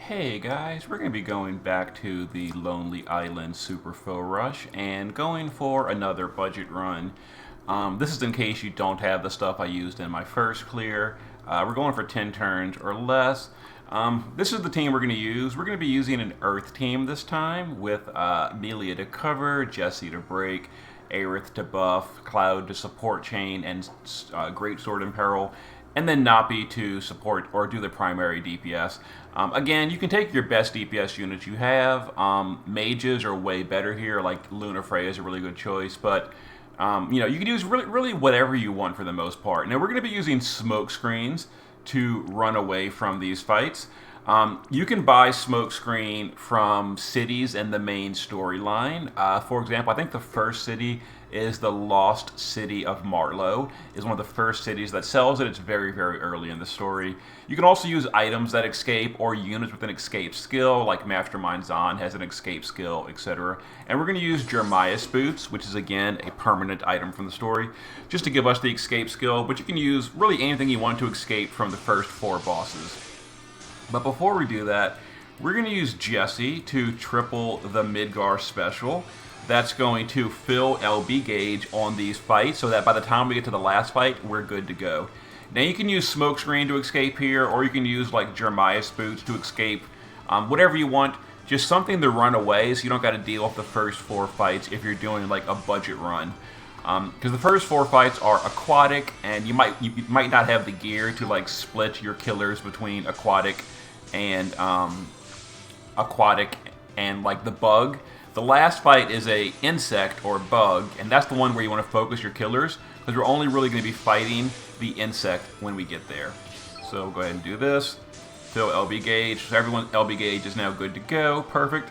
Hey guys, we're going to be going back to the Lonely Island Super Foe Rush and going for another budget run. This is in case you don't have the stuff I used in my first clear. We're going for 10 turns or less. This is the team we're going to use. We're going to be using an Earth team this time with Melia to cover, Jessie to break, Aerith to buff, Cloud to support chain, and Great Sword in peril, and then Napi to support or do the primary DPS. Again, you can take your best DPS units you have. Mages are way better here, like Luna Freya is a really good choice, but you can use really whatever you want for the most part. Now we're going to be using smoke screens to run away from these fights. You can buy smoke screen from cities in the main storyline. For example, I think the first city is the Lost City of Marlow. Is one of the first cities that sells it. It's very early in the story. You can also use items that escape or units with an escape skill, like Mastermind Zahn has an escape skill, etc. And we're going to use Jeremiah's Boots, which is again a permanent item from the story, just to give us the escape skill. But you can use really anything you want to escape from the first 4 bosses. But before we do that, we're going to use Jessie to triple the Midgar special. That's going to fill LB gauge on these fights so that by the time we get to the last fight, we're good to go. Now you can use Smokescreen to escape here, or you can use like Jeremiah's Boots to escape. Whatever you want, just something to run away so you don't got to deal with the first 4 fights if you're doing like a budget run. Because the first 4 fights are aquatic, and you might not have the gear to like split your killers between aquatic and like the bug. The last fight is a insect or bug, and that's the one where you want to focus your killers, because we're only really going to be fighting the insect when we get there. So we'll go ahead and do this. Fill LB gauge. So everyone's LB gauge is now good to go. Perfect.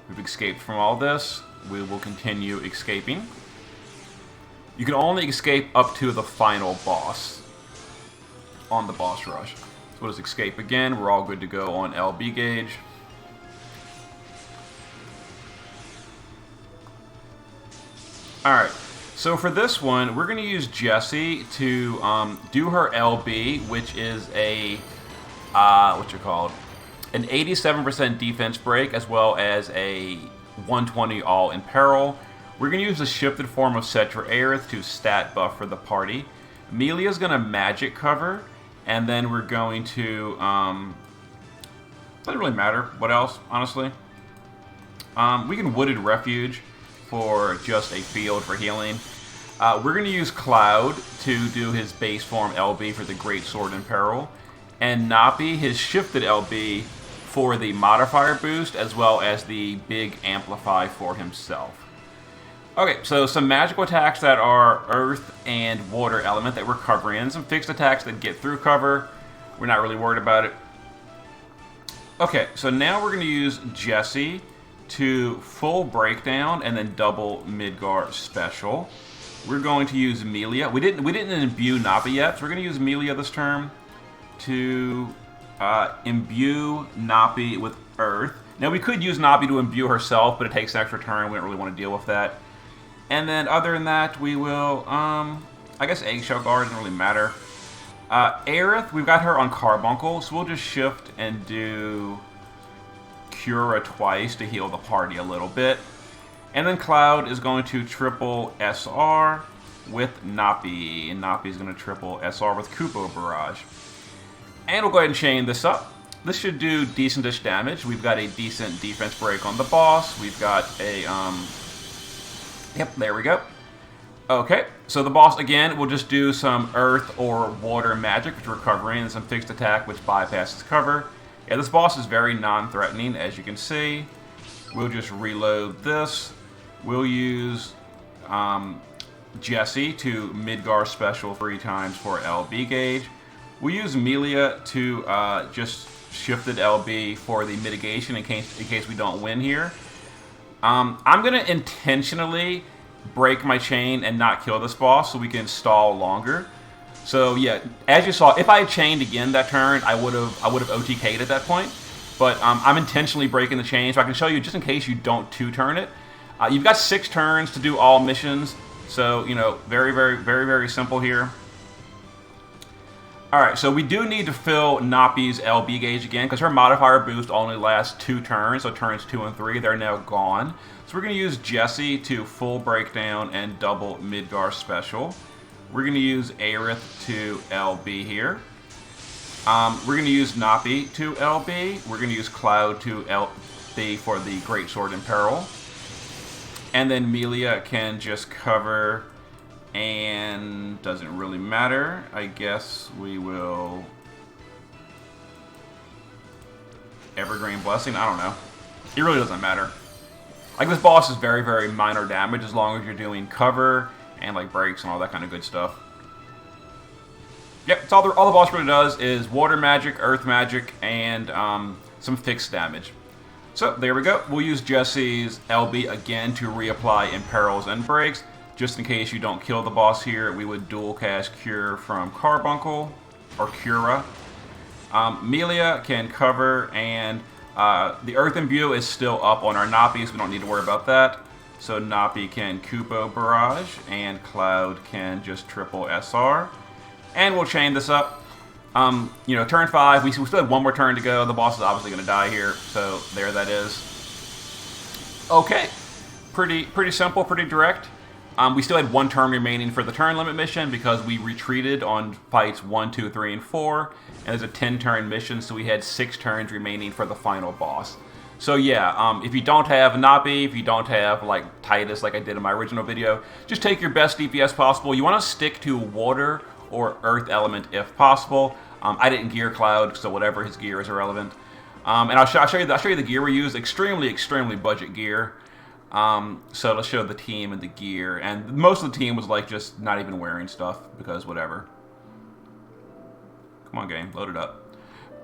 We've escaped from all this. We will continue escaping. You can only escape up to the final boss on the boss rush. So we'll just escape again. We're all good to go on LB gauge. Alright, so for this one, we're going to use Jessie to do her LB, which is a, an 87% defense break, as well as a 120 all in peril. We're going to use the shifted form of Cetra Aerith to stat buff for the party. Melia's going to magic cover, and then we're going to, doesn't really matter what else, honestly. We can Wooded Refuge for just a field for healing. We're going to use Cloud to do his base form LB for the Great Sword in peril, and Napi his shifted LB for the modifier boost, as well as the big amplify for himself. Okay, so some magical attacks that are earth and water element that we're covering, and some fixed attacks that get through cover. We're not really worried about it. Okay, so now we're going to use Jessie to full breakdown and then double Midgar special. We're going to use Melia. We didn't imbue Napi yet, so we're going to use Melia this turn to imbue Napi with Earth. Now we could use Napi to imbue herself, but it takes an extra turn. We don't really want to deal with that. And then other than that, we will, I guess Eggshell Guard doesn't really matter. Aerith, we've got her on Carbuncle, so we'll just shift and do Cura twice to heal the party a little bit. And then Cloud is going to triple SR with Napi. And Napi is going to triple SR with Kupo Barrage. And we'll go ahead and chain this up. This should do decentish damage. We've got a decent defense break on the boss. We've got a, yep, there we go. Okay, so the boss, again, will just do some earth or water magic, which we're covering, and some fixed attack, which bypasses cover. Yeah, this boss is very non-threatening, as you can see. We'll just reload this. We'll use Jessie to Midgar special 3 times for LB gauge. We'll use Melia to just shifted LB for the mitigation in case we don't win here. I'm going to intentionally break my chain and not kill this boss so we can stall longer. So yeah, as you saw, if I had chained again that turn, I would have OTK'd at that point. But I'm intentionally breaking the chain, so I can show you just in case you don't 2-turn it. You've got 6 turns to do all missions, so you know, very simple here. Alright, so we do need to fill Napi's LB gauge again, because her modifier boost only lasts 2 turns, so turns 2 and 3, they're now gone. So we're going to use Jessie to full breakdown and double Midgar special. We're going to use Aerith to LB here. We're going to use Napi to LB. We're going to use Cloud to LB for the Great Sword in Peril. And then Melia can just cover, and doesn't really matter. I guess we will Evergreen Blessing. I don't know. It really doesn't matter. Like, this boss is very, very minor damage as long as you're doing cover and like breaks and all that kind of good stuff. Yep, it's all the boss really does is water magic, earth magic, and some fixed damage. So there we go. We'll use Jessie's LB again to reapply Imperils and breaks. Just in case you don't kill the boss here, we would dual cast Cure from Carbuncle, or Cura. Melia can cover, and the Earth Imbue is still up on our Napi, so we don't need to worry about that. So Napi can Kupo Barrage, and Cloud can just triple SR. And we'll chain this up. You know, turn 5, we still have one more turn to go. The boss is obviously going to die here, so there that is. Okay, pretty simple, pretty direct. We still had 1 turn remaining for the turn limit mission because we retreated on fights 1, 2, 3, and 4. And there's a 10-turn mission, so we had 6 turns remaining for the final boss. So yeah, if you don't have Napi, if you don't have like Titus like I did in my original video, just take your best DPS possible. You want to stick to water or earth element if possible. I didn't gear Cloud, so whatever his gear is irrelevant. And I'll show you the gear we use. Extremely budget gear. So let's show the team and the gear. And most of the team was like just not even wearing stuff because whatever. Come on, game, load it up.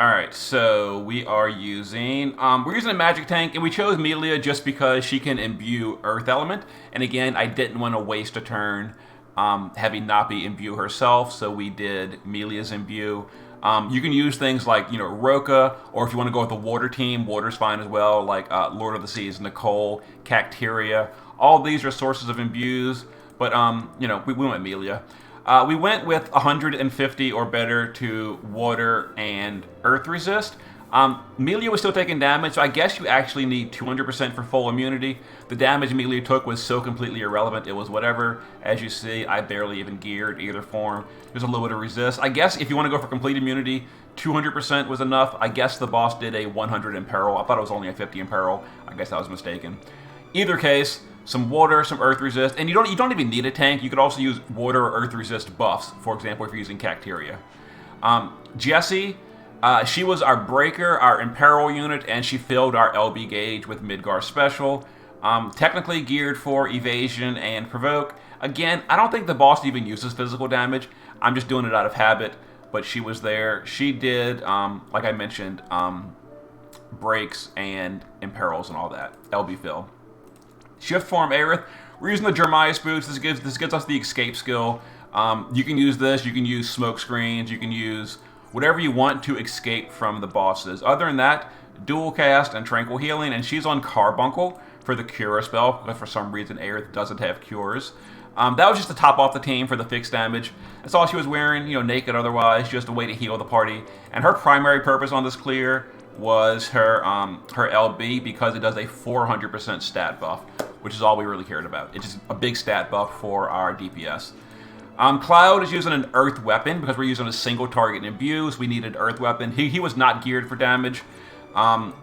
All right, so we are using we're using a magic tank, and we chose Melia just because she can imbue earth element. And again, I didn't want to waste a turn having Napi imbue herself, so we did Melia's imbue. You can use things like, you know, Roka, or if you want to go with the water team, water's fine as well, like Lord of the Seas, Nicole, Cacteria. All these are sources of imbues, but, you know, we went Melia. We went with 150 or better to water and earth resist. Melia was still taking damage, so I guess you actually need 200% for full immunity. The damage Melia took was so completely irrelevant, it was whatever. As you see, I barely even geared either form. There's a little bit of resist. I guess if you want to go for complete immunity, 200% was enough. I guess the boss did a 100 in peril. I thought it was only a 50 in peril. I guess I was mistaken. Either case, some water, some earth resist, and you don't even need a tank. You could also use water or earth resist buffs, for example, if you're using Cacteria. Jessie, she was our breaker, our imperil unit, and she filled our LB gauge with Midgar special. Technically geared for evasion and provoke. Again, I don't think the boss even uses physical damage. I'm just doing it out of habit, but she was there. She did, like I mentioned, breaks and imperils and all that. LB fill. Shift form Aerith. We're using the Jeremias boots. This gives us the escape skill. You can use this. You can use smoke screens. You can use whatever you want to escape from the bosses. Other than that, dual cast and tranquil healing. And she's on Carbuncle for the Cura spell, because for some reason Aerith doesn't have cures. That was just to top off the team for the fixed damage. That's all she was wearing, you know, naked otherwise, just a way to heal the party. And her primary purpose on this clear was her her LB, because it does a 400% stat buff, which is all we really cared about. It's just a big stat buff for our DPS. Cloud is using an earth weapon because we're using a single target imbue, so we needed earth weapon. He was not geared for damage.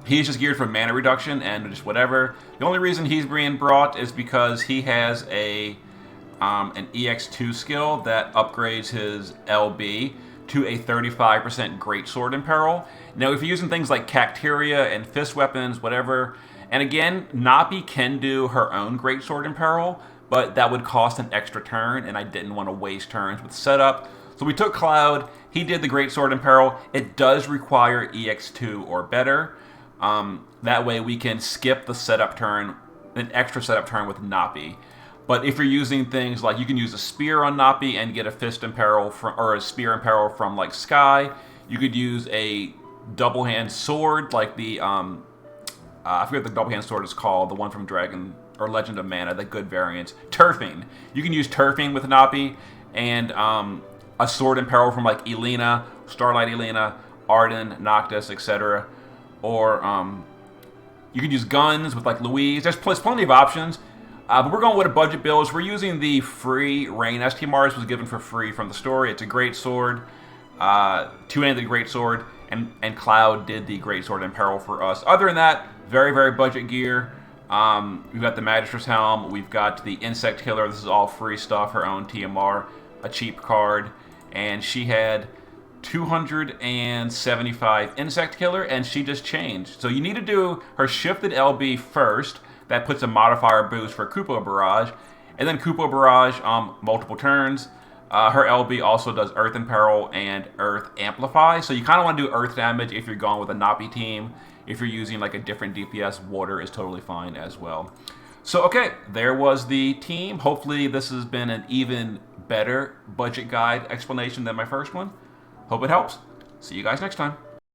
He's just geared for mana reduction and just whatever. The only reason he's being brought is because he has an EX2 skill that upgrades his LB to a 35% Greatsword in Peril. Now, if you're using things like Cacteria and fist weapons, whatever, and again, Napi can do her own Greatsword in Peril, but that would cost an extra turn, and I didn't want to waste turns with setup. So we took Cloud. He did the Greatsword in Peril. It does require EX2 or better. That way we can skip the setup turn, an extra setup turn with Napi. But if you're using things like, you can use a spear on Napi and get a fist in peril or a spear in peril from like Sky. You could use a double hand sword like the I forget what the double hand sword is called, the one from Dragon or Legend of Mana, the good variant. Turfing. You can use Turfing with Napi, and a sword in peril from like Elena Starlight Elena, Arden, Noctis, etc. Or you could use guns with like Louise. There's plenty of options. But we're going with a budget build. So we're using the free Rain ST Mars, was given for free from the story. It's a great sword, two-handed great sword, and Cloud did the great sword in peril for us. Other than that, very, very budget gear. We've got the Magistress Helm. We've got the Insect Killer. This is all free stuff. Her own TMR, a cheap card, and she had 275 Insect Killer, and she just changed. So you need to do her shifted LB first. That puts a modifier boost for Kupo Barrage, and then Kupo Barrage multiple turns. Her LB also does Earth Imperil and Earth Amplify, so you kind of want to do Earth damage if you're going with a Napi team. If you're using like a different DPS, water is totally fine as well. So okay, there was the team. Hopefully this has been an even better budget guide explanation than my first one. Hope it helps. See you guys next time.